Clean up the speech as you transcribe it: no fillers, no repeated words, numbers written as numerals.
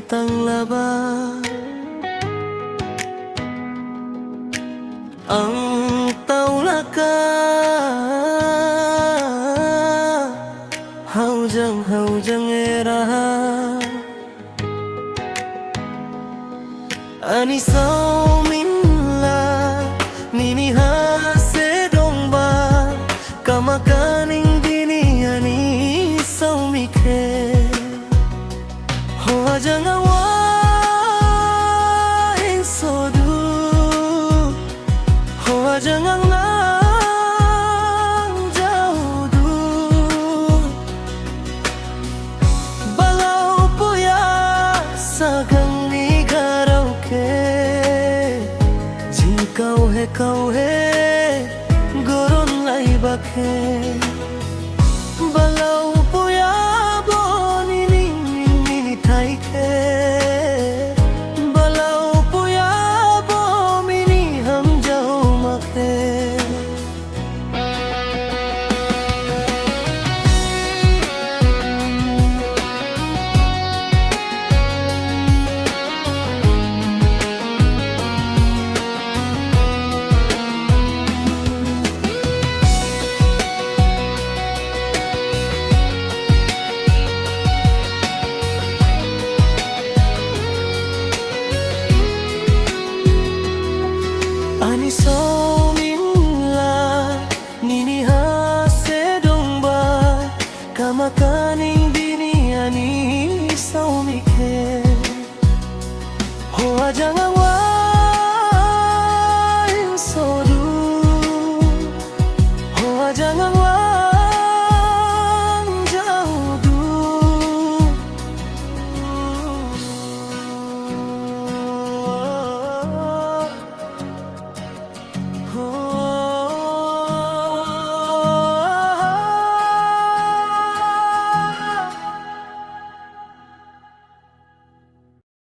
bintang laba. Ang taulaka haujang era ani sau min la nini hase dong ba kamakaning dini ani sau mikhe ho ajang awa in sodu ho ajang ang nang jauh du balau puya sagang ni garau ke ji kau hai